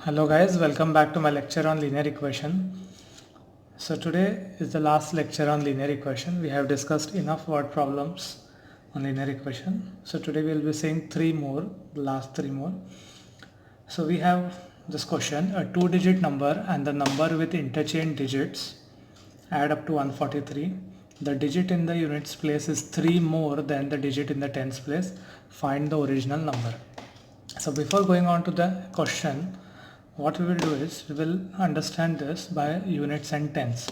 Hello guys, welcome back to my lecture on linear equation. So today is the last lecture on linear equation. We have discussed enough word problems on linear equation. So today we will be seeing the last three more. So we have this question, a two-digit number and the number with interchange digits add up to 143. The digit in the units place is 3 more than the digit in the tens place. Find the original number. So before going on to the question, what we will do is we will understand this by units and tens.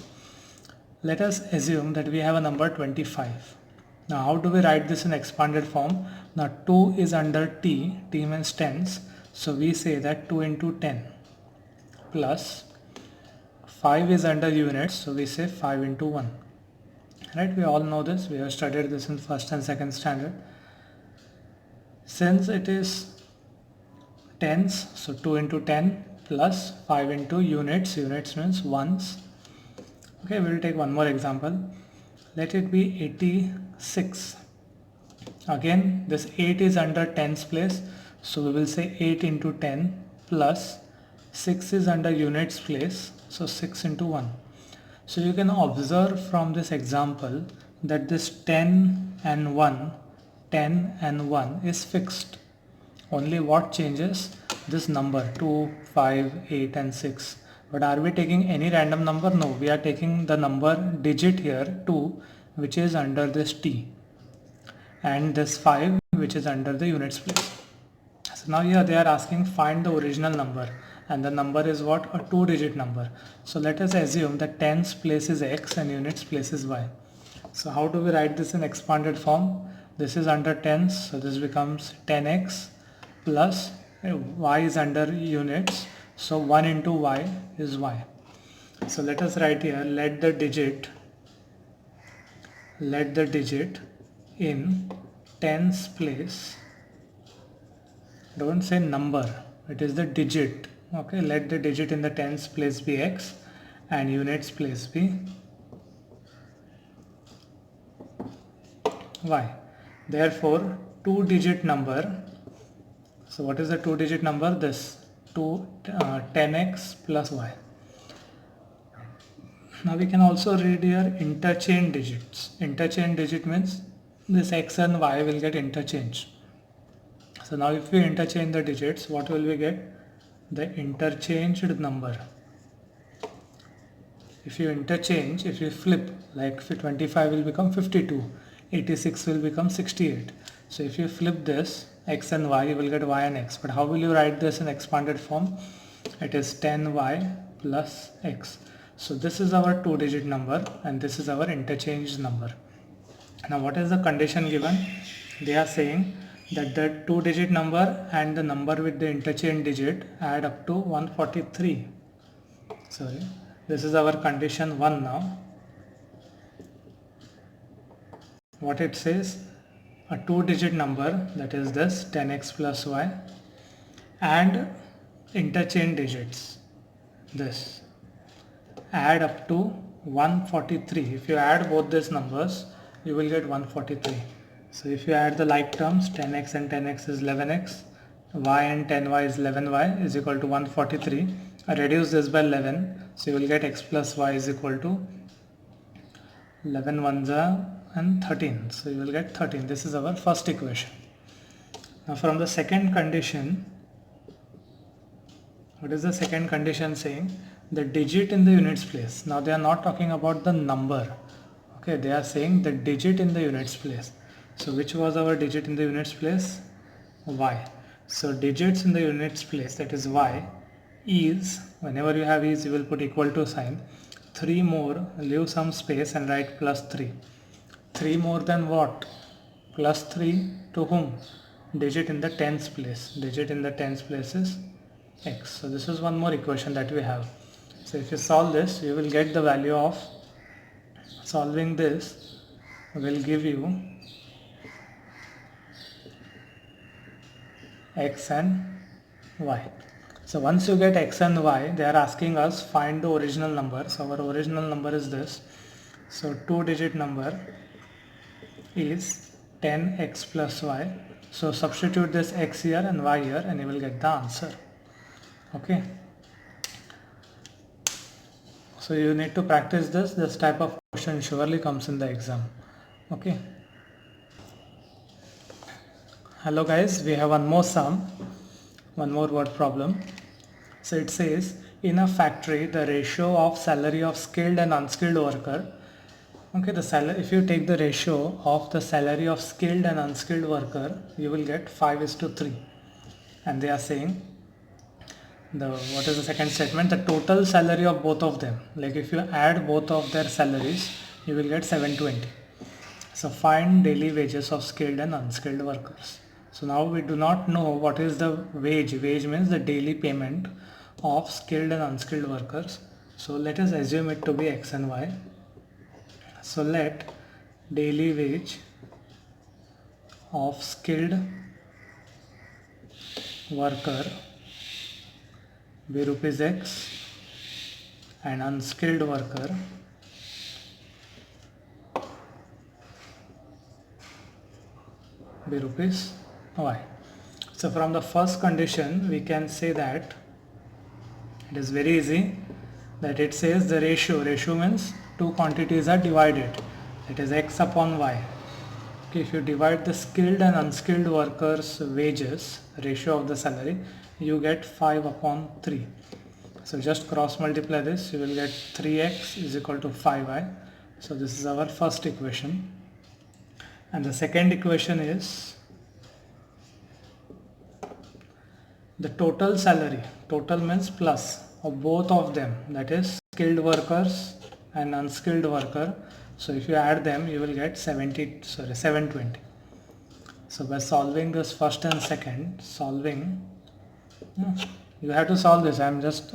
Let us assume that we have a number 25. Now how do we write this in expanded form? Now 2 is under t, t means tens, so we say that 2 into 10 plus 5 is under units, so we say 5 into 1. Right, we all know this, we have studied this in first and second standard. Since it is tens, so 2 into 10 plus 5 into units, units means ones. Okay, we will take one more example. Let it be 86. Again, this 8 is under tens place, so we will say 8 into 10 plus 6 is under units place, so 6 into 1. So you can observe from this example that this 10 and 1 is fixed. Only what changes? This number 2, 5, 8 and 6. But are we taking any random number? No, we are taking the number digit here 2, which is under this t, and this 5 which is under the units place. So now here they are asking find the original number, and the number is what? A two-digit number. So let us assume that tens place is x and units place is y. So how do we write this in expanded form? This is under tens, so this becomes 10x plus y is under units, so 1 into y is y. So let us write here, let the digit in tens place, don't say number, it is the digit. Okay, let the digit in the tens place be x and units place be y. Therefore, two-digit number. So what is the two-digit number? This 10x plus y. Now we can also read here interchange digits. Interchange digit means this x and y will get interchanged. So now if we interchange the digits, what will we get? The interchanged number. If you interchange, if you flip, like 25 will become 52, 86 will become 68. So if you flip this x and y, you will get y and x. But how will you write this in expanded form? It is 10y plus x. So this is our two-digit number and this is our interchanged number. Now what is the condition given? They are saying that the two-digit number and the number with the interchange digit add up to 143. Sorry, this is our condition 1 now. What it says, a two-digit number, that is this 10x plus y, and interchange digits, this, add up to 143. If you add both these numbers, you will get 143. So if you add the like terms, 10x and 10x is 11x, y and 10y is 11y is equal to 143. I reduce this by 11, so you will get x plus y is equal to 11 ones are and 13, so you will get 13. This is our first equation. Now from the second condition, what is the second condition saying? The digit in the units place. Now they are not talking about the number, okay, they are saying the digit in the units place. So which was our digit in the units place? Y. So digits in the units place, that is y, is, whenever you have is, you will put equal to sign, 3 more, leave some space and write plus 3. 3 more than what? Plus 3 to whom? Digit in the tens place. Digit in the tens place is x. So this is one more equation that we have. So if you solve this, you will get the value of, solving this will give you x and y. So once you get x and y, they are asking us find the original number. So our original number is this. So two-digit number is 10x plus y. So substitute this x here and y here and you will get the answer. Okay. So you need to practice this type of question surely comes in the exam. Okay. Hello guys, we have one more sum, one more word problem. So it says, in a factory the ratio of salary of skilled and unskilled worker, okay, the salary, if you take the ratio of the salary of skilled and unskilled worker, you will get 5:3. And they are saying what is the second statement, the total salary of both of them, like if you add both of their salaries, you will get 720. So find daily wages of skilled and unskilled workers. So now we do not know what is the wage. Wage means the daily payment of skilled and unskilled workers. So let us assume it to be X and Y. So let daily wage of skilled worker be rupees X and unskilled worker be rupees Y. So from the first condition we can say that it is very easy, that it says the ratio means two quantities are divided, it is X upon Y. Okay, if you divide the skilled and unskilled workers wages ratio of the salary, you get 5/3. So just cross multiply this, you will get 3x is equal to 5y. So this is our first equation. And the second equation is the total salary, total means plus, of both of them, that is skilled workers and unskilled worker. So if you add them, you will get 720. So by solving this first and second, you have to solve this. I am just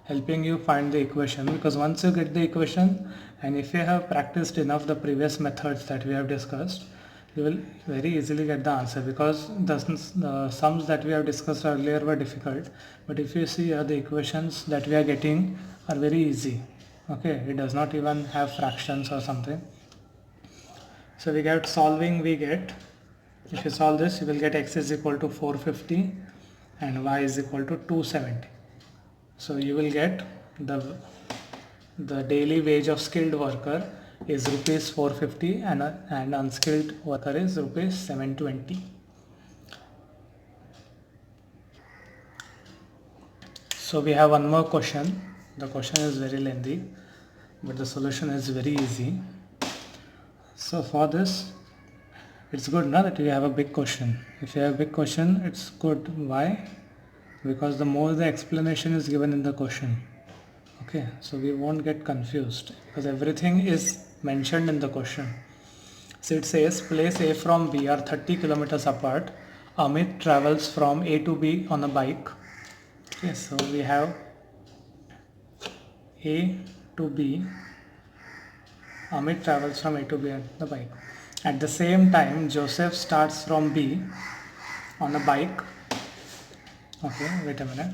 helping you find the equation, because once you get the equation, and if you have practiced enough the previous methods that we have discussed, you will very easily get the answer, because the sums that we have discussed earlier were difficult, but if you see the equations that we are getting are very easy. Okay, it does not even have fractions or something. So we get solving, if you solve this, you will get x is equal to 450 and y is equal to 270. So you will get the daily wage of skilled worker is rupees 450 and unskilled worker is rupees 720. So we have one more question. The question is very lengthy, but the solution is very easy. So for this, it's good now that you have a big question. If you have a big question, it's good. Why? Because the more the explanation is given in the question. Okay, so we won't get confused, because everything is mentioned in the question. So it says, place A from B are 30 kilometers apart. Amit travels from A to B on a bike. Okay, so we have A to B. Amit travels from A to B on the bike. At the same time, Joseph starts from B on a bike. Okay, wait a minute.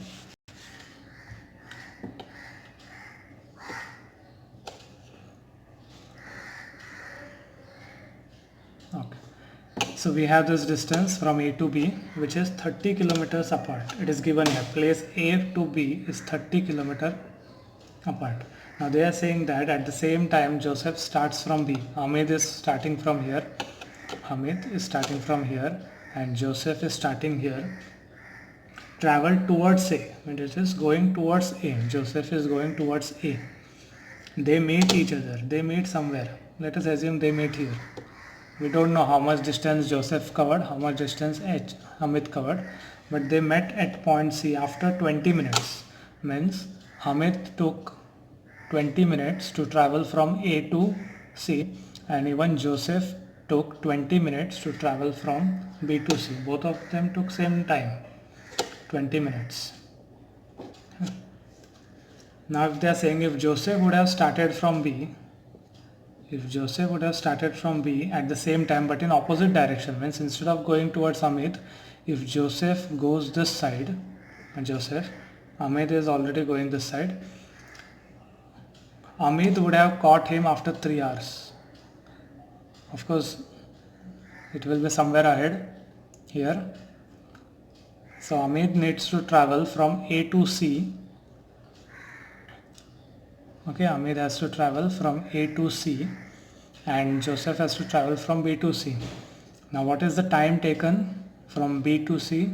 Okay. So we have this distance from A to B, which is 30 kilometers apart. It is given here. Place A to B is 30 kilometers apart. Now they are saying that at the same time Joseph starts from B. Hamid is starting from here. Hamid is starting from here and Joseph is starting here. Travel towards A. When it is going towards A, Joseph is going towards A. They meet each other. They meet somewhere. Let us assume they meet here. We don't know how much distance Joseph covered, how much distance Hamid covered, but they met at point C after 20 minutes. Means Hamid took 20 minutes to travel from A to C, and even Joseph took 20 minutes to travel from B to C. Both of them took same time, 20 minutes. Now if they are saying if Joseph would have started from B, at the same time but in opposite direction, means instead of going towards Amit, if Joseph goes this side, Amit is already going this side, Amit would have caught him after 3 hours. Of course, it will be somewhere ahead here. So Amit needs to travel from A to C Okay, Amit has to travel from A to C and Joseph has to travel from B to C. Now what is the time taken from B to C?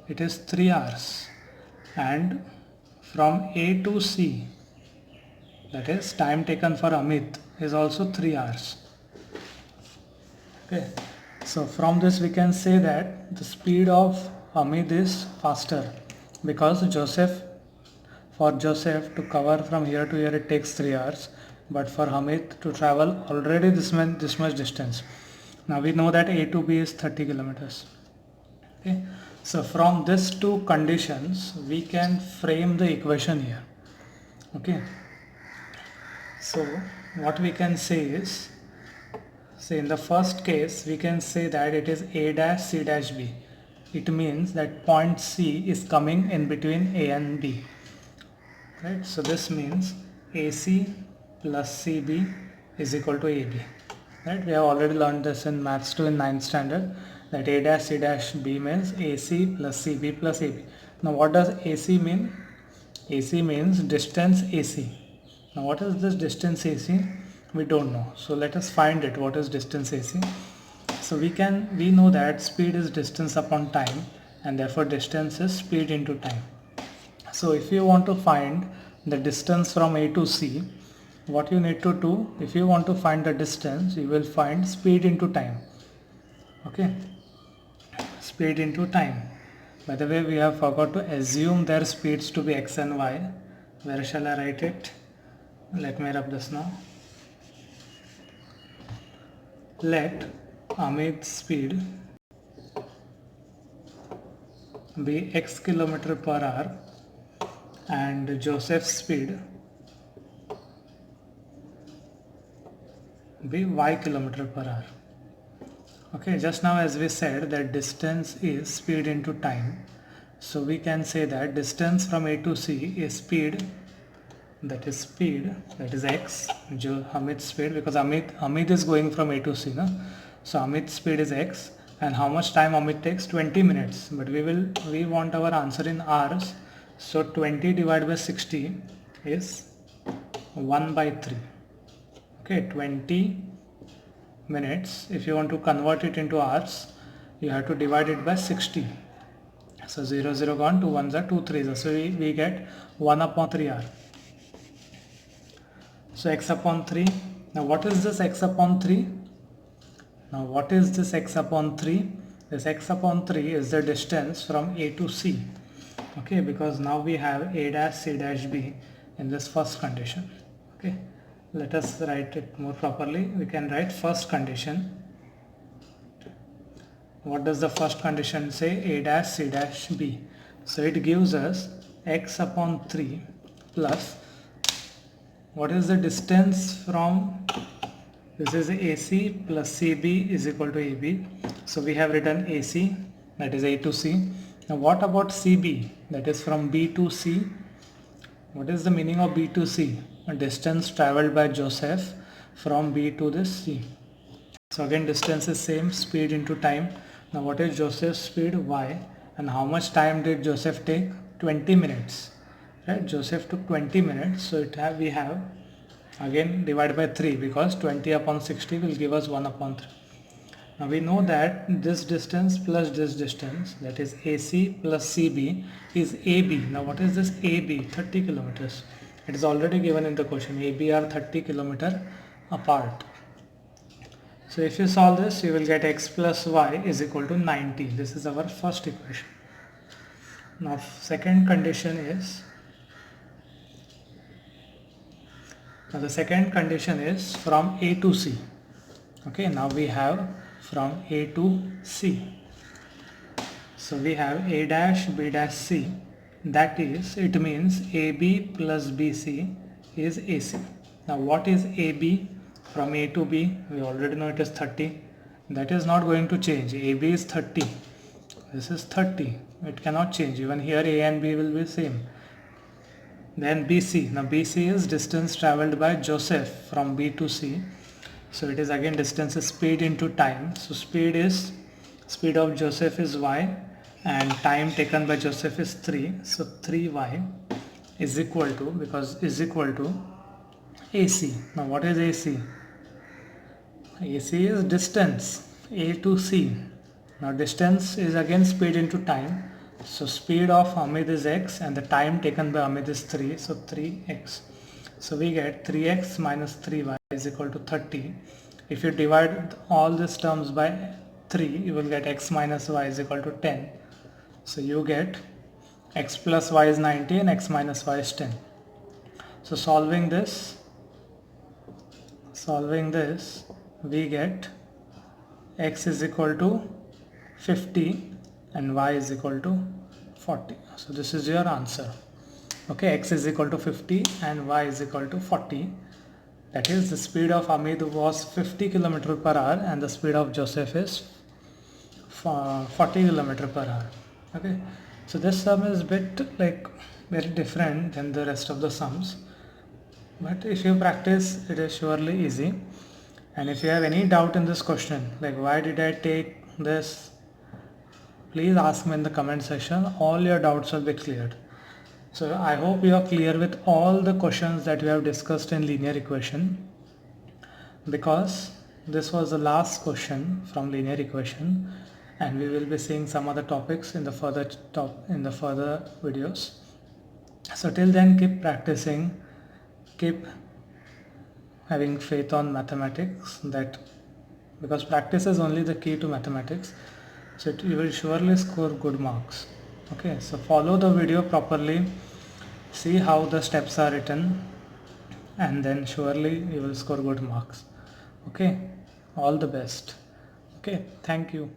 It is 3 hours. And from A to C, that is time taken for Amit, is also 3 hours. Okay, so from this we can say that the speed of Amit is faster because for Joseph to cover from here to here it takes 3 hours, but for Hamid to travel already this much distance. Now we know that A to B is 30 kilometers. Okay, so from these two conditions we can frame the equation here. Okay, so what we can say is, say in the first case we can say that it is A dash C dash B. It means that point C is coming in between A and B. Right, so this means AC plus CB is equal to AB. Right, we have already learned this in maths 2 in 9th standard, that A dash C dash B means AC plus CB plus AB. Now what does AC mean? AC means distance AC. Now what is this distance AC? We don't know. So let us find it. What is distance AC? So we know that speed is distance upon time, and therefore distance is speed into time. So if you want to find the distance from A to C, what you need to do, if you want to find the distance, you will find speed into time. Okay, speed into time. By the way, we have forgot to assume their speeds to be x and y. Where shall I write it? Let me rub this now. Let Amit's speed be x kilometer per hour and Joseph's speed be y kilometer per hour. Okay, just now as we said that distance is speed into time, so we can say that distance from A to C is speed, that is x, Amit's speed, because Amit is going from A to C, no? So Amit's speed is x, and how much time Amit takes? 20 minutes, but we want our answer in hours. So 20 divided by 60 is 1 by 3. Okay, 20 minutes. If you want to convert it into hours, you have to divide it by 60. So 0, 0 gone, 2 1s are 2 3s. So we get 1 upon 3 hour. So x upon 3. Now what is this x upon 3? Now what is this x upon 3? This x upon 3 is the distance from A to C. Okay, because now we have A dash C dash B in this first condition. Okay, let us write it more properly. We can write first condition. What does the first condition say? A dash C dash B. So it gives us x upon 3 plus, what is the distance from, this is AC plus CB is equal to AB. So we have written AC, that is A to C. Now what about CB, that is from B to C? What is the meaning of B to C? A distance traveled by Joseph from B to this C. So again distance is same, speed into time. Now what is Joseph's speed? Y. And how much time did Joseph take? 20 minutes. Right? Joseph took 20 minutes. So we have again divided by 3, because 20 upon 60 will give us 1 upon 3. Now we know that this distance plus this distance, that is AC plus CB, is AB. Now what is this AB? 30 kilometers. It is already given in the question. AB are 30 kilometers apart. So if you solve this, you will get x plus y is equal to 90. This is our first equation. Now second condition is, now the second condition is from A to C. Okay, now we have from A to C. So we have A dash B dash C, that is, it means AB plus BC is AC. Now what is AB from A to B? We already know it is 30. That is not going to change. AB is 30. This is 30. It cannot change. Even here A and B will be same. Then BC. Now BC is distance traveled by Joseph from B to C. So it is again distance is speed into time. So speed of Joseph is y and time taken by Joseph is 3. So 3y is equal to, because is equal to AC. Now what is AC? AC is distance, A to C. Now distance is again speed into time. So speed of Amit is x and the time taken by Amit is 3. So 3x. So we get 3x minus 3y is equal to 30. If you divide all these terms by 3, you will get x minus y is equal to 10. So you get x plus y is 90 and x minus y is 10. So solving this, we get x is equal to 50 and y is equal to 40. So this is your answer. Okay, x is equal to 50 and y is equal to 40. That is, the speed of Amit was 50 km per hour and the speed of Joseph is 40 km per hour. Okay, so this sum is bit like very different than the rest of the sums, but if you practice it is surely easy. And if you have any doubt in this question, like why did I take this, please ask me in the comment section. All your doubts will be cleared. So I hope you are clear with all the questions that we have discussed in linear equation, because this was the last question from linear equation and we will be seeing some other topics in the further videos. So till then, keep practicing, keep having faith on mathematics, that because practice is only the key to mathematics. So you will surely score good marks. Okay, so follow the video properly, see how the steps are written, and then surely you will score good marks. Okay, all the best. Okay, thank you.